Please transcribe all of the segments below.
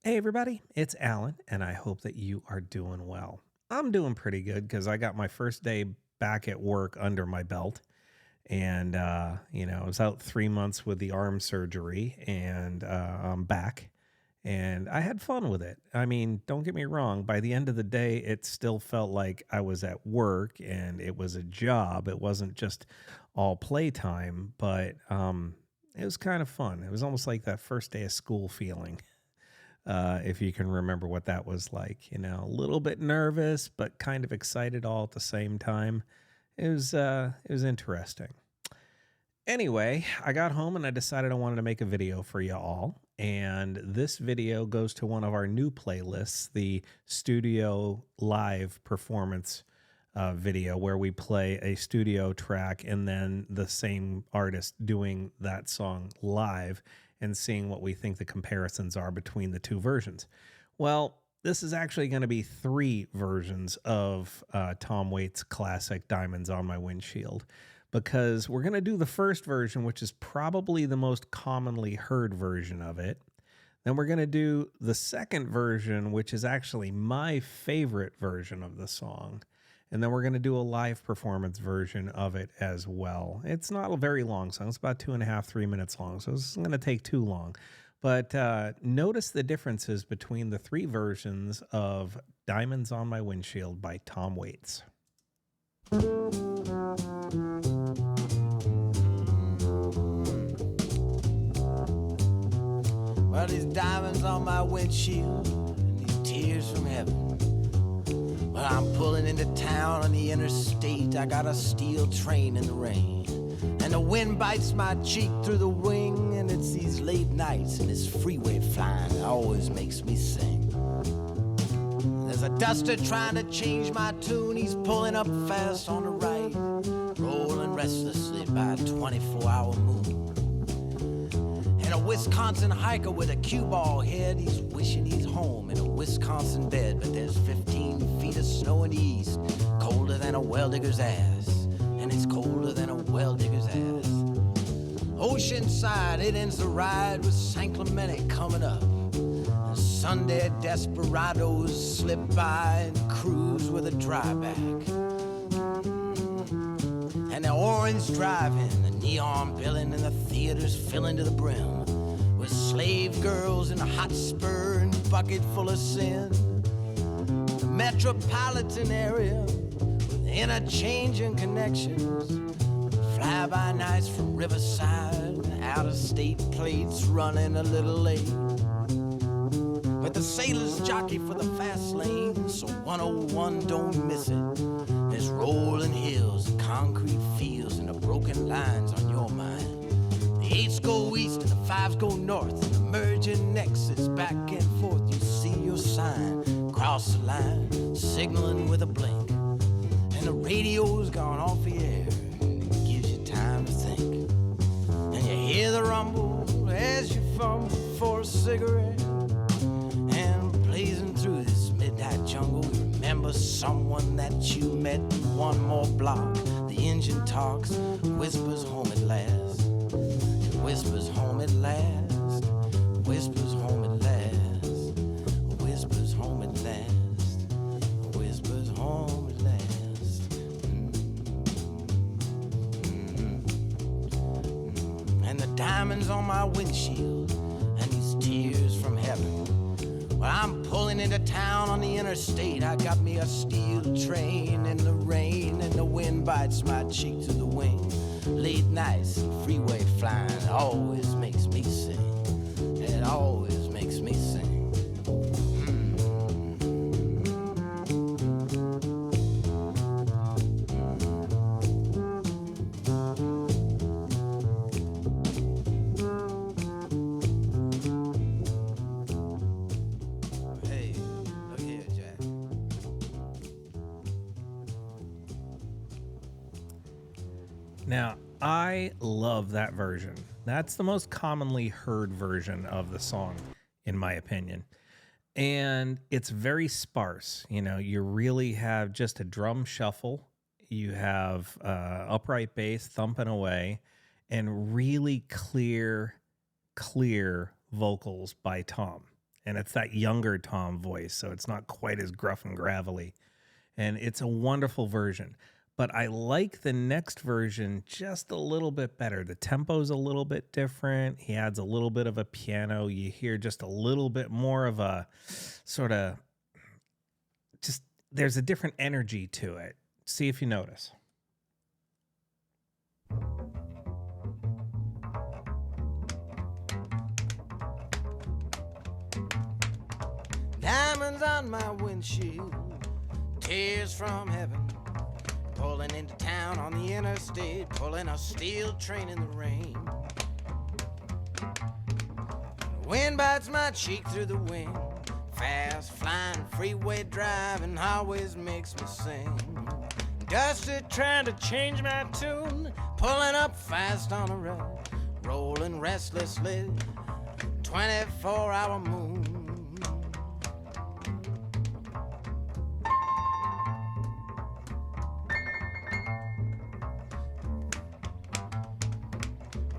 Hey, everybody, it's Alan, and I hope that you are doing well. I'm doing pretty good because I got my first day back at work under my belt. And, I was out 3 months with the arm surgery, and I'm back. And I had fun with it. I mean, don't get me wrong, by the end of the day, it still felt like I was at work and it was a job. It wasn't just all playtime, but it was kind of fun. It was almost like that first day of school feeling. If you can remember what that was like, a little bit nervous, but kind of excited all at the same time. It was interesting. Anyway, I got home and I decided I wanted to make a video for you all. And this video goes to one of our new playlists, the studio live performance video, where we play a studio track and then the same artist doing that song live and seeing what we think the comparisons are between the two versions. Well, this is actually going to be three versions of Tom Waits' classic Diamonds on My Windshield, because we're going to do the first version, which is probably the most commonly heard version of it. Then we're going to do the second version, which is actually my favorite version of the song. And then we're going to do a live performance version of it as well. It's not a very long song. It's about 2.5, 3 minutes long. So this isn't going to take too long. But notice the differences between the three versions of Diamonds on My Windshield by Tom Waits. Well, these diamonds on my windshield and these tears from heaven. Well, I'm pulling into town on the interstate. I got a steel train in the rain, and the wind bites my cheek through the wing. And it's these late nights and this freeway flying that always makes me sing. There's a duster trying to change my tune. He's pulling up fast on the right, rolling restlessly by a 24-hour moon. And a Wisconsin hiker with a cue ball head, he's wishing he's home in a Wisconsin bed. But there's 15 feet of snow in the east, colder than a well-digger's ass. And it's colder than a well-digger's ass. Oceanside, it ends the ride with San Clemente coming up. And Sunday desperados slip by and cruise with a dryback. And the orange driving, the neon billing, and the theaters filling to the brim with slave girls in a hot spur and bucket full of sin. The metropolitan area with interchanging connections, fly-by-nights from Riverside, out-of-state plates running a little late. But the sailors jockey for the fast lane, so 101 don't miss it. There's rolling hills, concrete fields, and the broken lines on your mind. The 8s go east and the 5s go north, and the merging nexus back and forth. You see your sign, cross the line, signaling with a blink, and the radio's gone off the air, and it gives you time to think. And you hear the rumble as you fumble for a cigarette, and blazing through this midnight jungle, you remember someone that you met in one more block. The engine talks, whispers home at last. It whispers home at last. Whispers home at last. Whispers home at last. Whispers home at last. And the diamonds on my windshield and these tears from heaven. Well, I'm pulling into town on the interstate. I got me a steel train in the rain, and the wind bites my cheek to the wing. Late nights and freeway flying, it always makes me sing. It always makes me sing. Now, I love that version. That's the most commonly heard version of the song, in my opinion. And it's very sparse. You really have just a drum shuffle. You have upright bass thumping away and really clear vocals by Tom. And it's that younger Tom voice, so it's not quite as gruff and gravelly. And it's a wonderful version. But I like the next version just a little bit better. The tempo's a little bit different. He adds a little bit of a piano. You hear just a little bit more of a sort of just, there's a different energy to it. See if you notice. Diamonds on my windshield, tears from heaven, pulling into town on the interstate, pulling a steel train in the rain. The wind bites my cheek through the wind, fast flying freeway driving always makes me sing. Dusted trying to change my tune, pulling up fast on a road, rolling restlessly, 24-hour moon.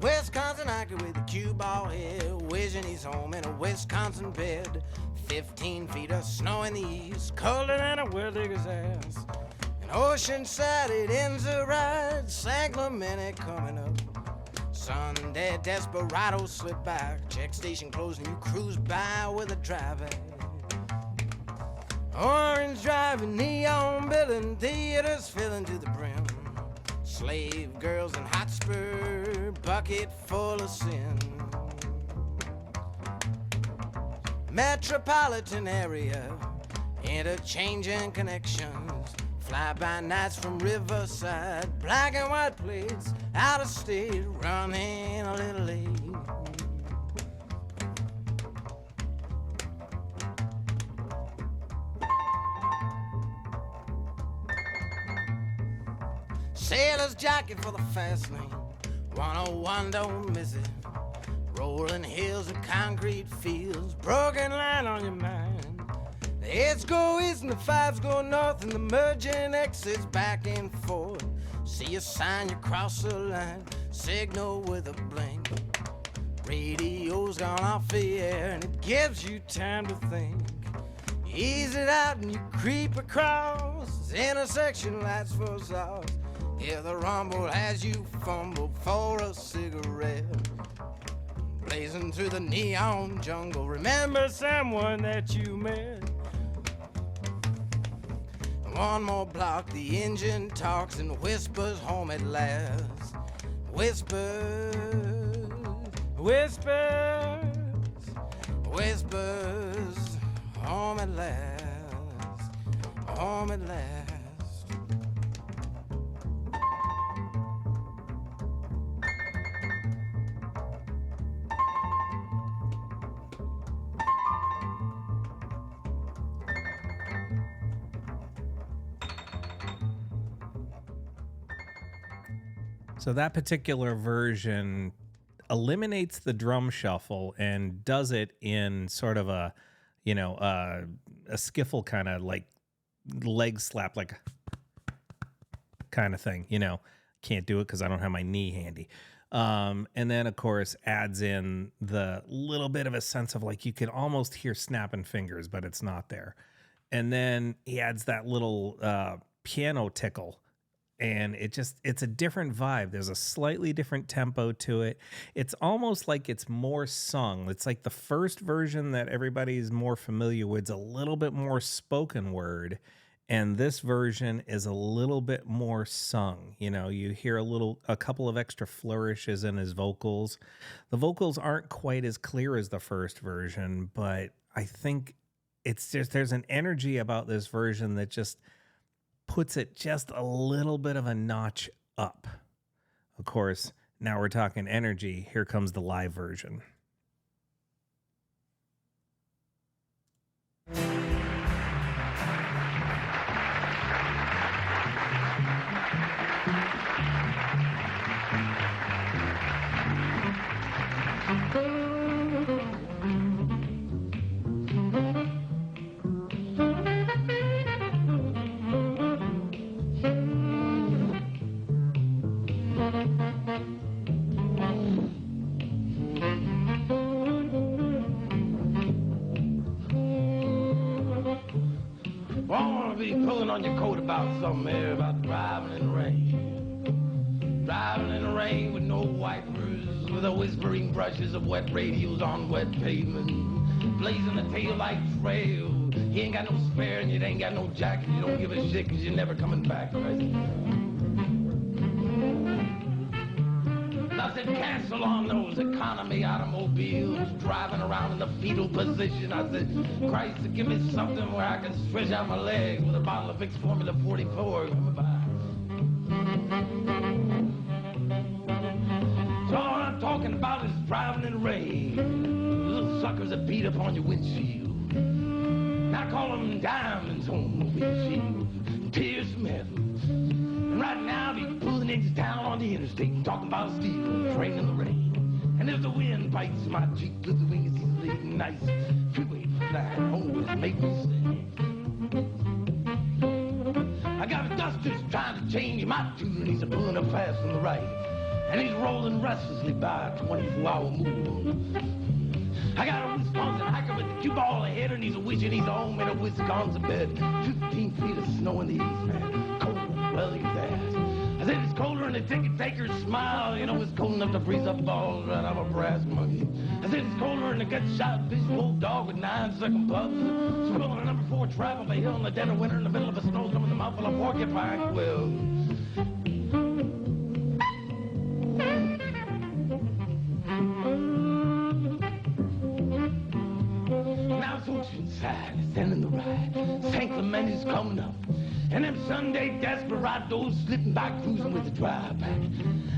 Wisconsin hiker with a cue ball head, wishing he's home in a Wisconsin bed. 15 feet of snow in the east, colder than a well digger's ass. And Oceanside, it ends the ride, San Clemente coming up. Sunday desperado slip by, check station closed and you cruise by with a driver. Orange driving, neon building, theaters filling to the brim. Slave girls in Hotspur, bucket full of sin. Metropolitan area, interchanging connections. Fly-by nights from Riverside, black and white plates, out of state, running a little late. Sailor's jockey for the fast lane, 101 don't miss it. Rolling hills and concrete fields, broken line on your mind. The 8s go east and the 5s go north, and the merging exits back and forth. See a sign, you cross the line, signal with a blink. Radio's gone off the air and it gives you time to think. You ease it out and you creep across, intersection lights for stars. Hear the rumble as you fumble for a cigarette. Blazing through the neon jungle, remember someone that you met. One more block, the engine talks and whispers home at last. Whispers, whispers, whispers, home at last, home at last. So that particular version eliminates the drum shuffle and does it in sort of a, a skiffle kind of like leg slap, like kind of thing, Can't do it because I don't have my knee handy. And then, of course, adds in the little bit of a sense of like you can almost hear snapping fingers, but it's not there. And then he adds that little piano tickle. And it's a different vibe. There's a slightly different tempo to it. It's almost like it's more sung. It's like the first version that everybody's more familiar with is a little bit more spoken word. And this version is a little bit more sung. You hear a couple of extra flourishes in his vocals. The vocals aren't quite as clear as the first version, but I think there's an energy about this version that just puts it just a little bit of a notch up. Of course, now we're talking energy. Here comes the live version. be pulling on your coat about something there about driving in the rain. Driving in the rain with no wipers, with the whispering brushes of wet radios on wet pavement, blazing the taillight trail. You ain't got no spare and you ain't got no jacket. You don't give a shit because you're never coming back, right? I said, cancel on those economy automobiles driving around in the fetal position. I said, Christ, give me something where I can stretch out my legs with a bottle of Vicks Formula 44. So all I'm talking about is driving in the rain. Little suckers that beat up on your windshield. I call them diamonds on my windshield. Tears from heaven. And right now, he's pulling into town on the interstate, talking about steel, train in the rain. And if the wind bites my cheek, with the wings, he's leading nice. Freeway flying, always make me sing. I got a duster's trying to change my tune, and he's pulling up fast from the right. And he's rolling restlessly by a 24-hour move. I got a Wisconsin hiker with a cue ball ahead, and he's wishing he's home in a Wisconsin bed. 15 feet of snow in the east, man. Cold, well, he's ass. I said it's colder than a ticket taker's smile. You know, it's cold enough to freeze up balls right out of a brass monkey. I said it's colder than a gut-shot fish bulldog with 9-second pubs. Spilling a number 4 trap up a hill in the dead of winter in the middle of a snowstorm with a mouthful of porcupine quills. Now it's Oceanside, it's ending the ride. San Clemente's coming up. And them Sunday desperados slipping by cruising with the drive-back.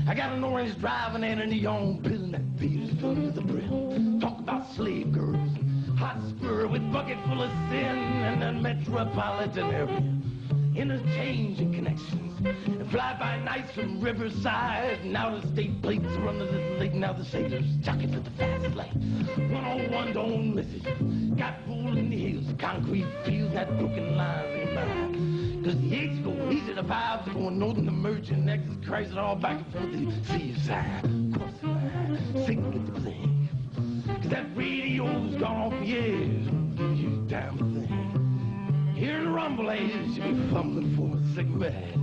I got an orange driving and a neon pilling that beer's filled to the brim. Talk about slave girls, hot spur with bucket full of sin, and the metropolitan area. Interchanging connections, and fly-by nights from Riverside, and out-of-state plates run to the lake. Now the sailors jockey for the fast lane. 101 don't miss it. Got full in the hills, concrete fields, that broken lines in mind. Cause the H's go easy, the vibes are going north, and the merchant exits crazy all back and forth. The sea side, cross the line, signal at the plane. Cause that radio's gone off the air, gives you time to think. Hearing the rumble age, you'll be fumbling for a cigarette.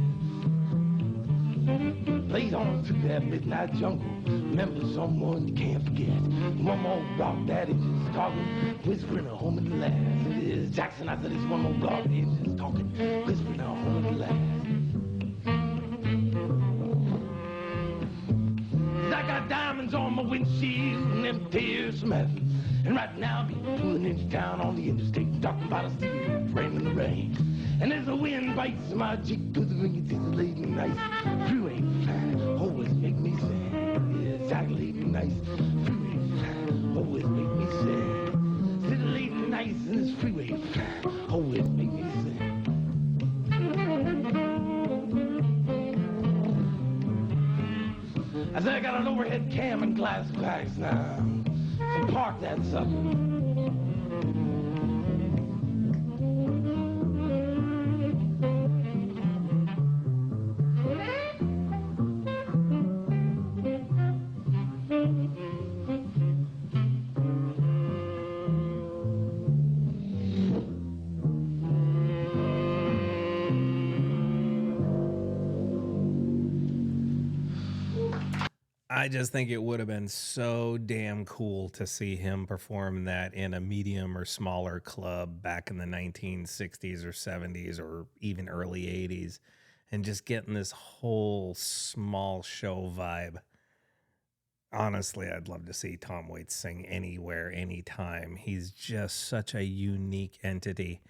Plays on through that midnight jungle. Remember someone you can't forget. One more block, daddy just talking, whispering a home in the last. It is Jackson, I said it's one more block, daddy just talking, whispering a home in the last. I got diamonds on my windshield and them tears from heaven. And right now, be pulling into town on the interstate, talking about a steel train in the rain. And as the wind bites my cheek, cause the ring is late and nice. Freeway flying, always make me sing. Yeah, exactly, late and nice. Freeway flying, always make me sing. Sitting late and nice in this freeway flying, always make me sing. I said I got an overhead cam and glass backs now. So park that sucker. I just think it would have been so damn cool to see him perform that in a medium or smaller club back in the 1960s or 70s or even early 80s, and just getting this whole small show vibe. Honestly, I'd love to see Tom Waits sing anywhere, anytime. He's just such a unique entity.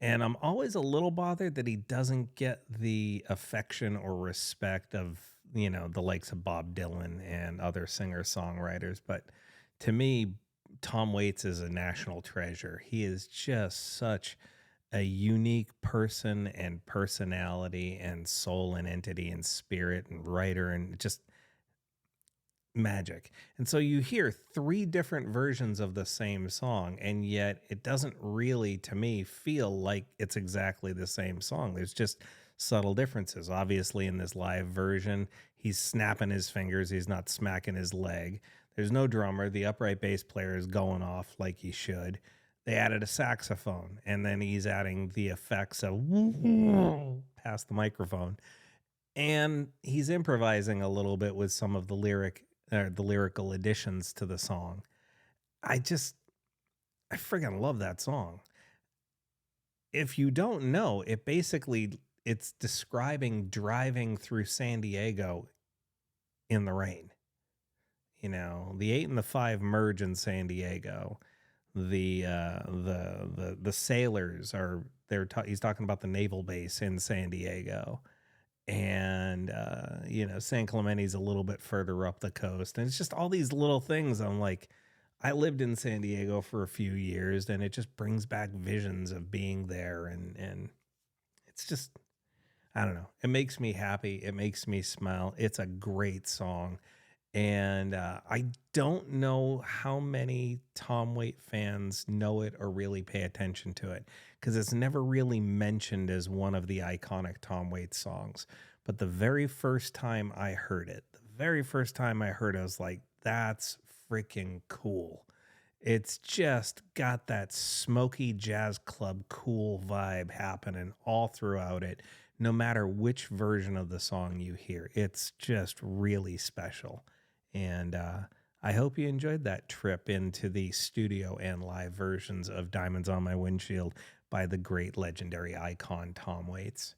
And I'm always a little bothered that he doesn't get the affection or respect of, you know, the likes of Bob Dylan and other singer-songwriters. But to me, Tom Waits is a national treasure. He is just such a unique person and personality and soul and entity and spirit and writer and just magic. And so you hear 3 different versions of the same song, and yet it doesn't really, to me, feel like it's exactly the same song. There's just subtle differences. Obviously, in this live version, he's snapping his fingers. He's not smacking his leg. There's no drummer. The upright bass player is going off like he should. They added a saxophone, and then he's adding the effects of past the microphone, and he's improvising a little bit with some of the lyrical additions to the song. I just I friggin' love that song. If you don't know, it's describing driving through San Diego in the rain. You know, the 8 and the 5 merge in San Diego. The sailors are he's talking about the naval base in San Diego. And San Clemente's a little bit further up the coast. And it's just all these little things. I'm like, I lived in San Diego for a few years, and it just brings back visions of being there, and it's just, I don't know. It makes me happy. It makes me smile. It's a great song. And I don't know how many Tom Waits fans know it or really pay attention to it, because it's never really mentioned as one of the iconic Tom Waits songs. But the very first time I heard it, I was like, that's freaking cool. It's just got that smoky jazz club cool vibe happening all throughout it. No matter which version of the song you hear, it's just really special. And I hope you enjoyed that trip into the studio and live versions of Diamonds on My Windshield by the great legendary icon Tom Waits.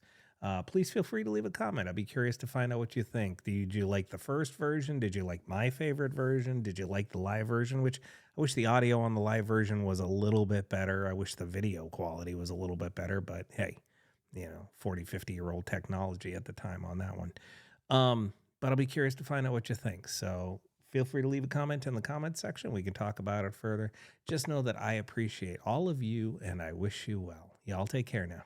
Please feel free to leave a comment. I'd be curious to find out what you think. Did you like the first version? Did you like my favorite version? Did you like the live version? Which I wish the audio on the live version was a little bit better. I wish the video quality was a little bit better, but hey, 40, 50-year-old technology at the time on that one. But I'll be curious to find out what you think. So feel free to leave a comment in the comment section. We can talk about it further. Just know that I appreciate all of you, and I wish you well. Y'all take care now.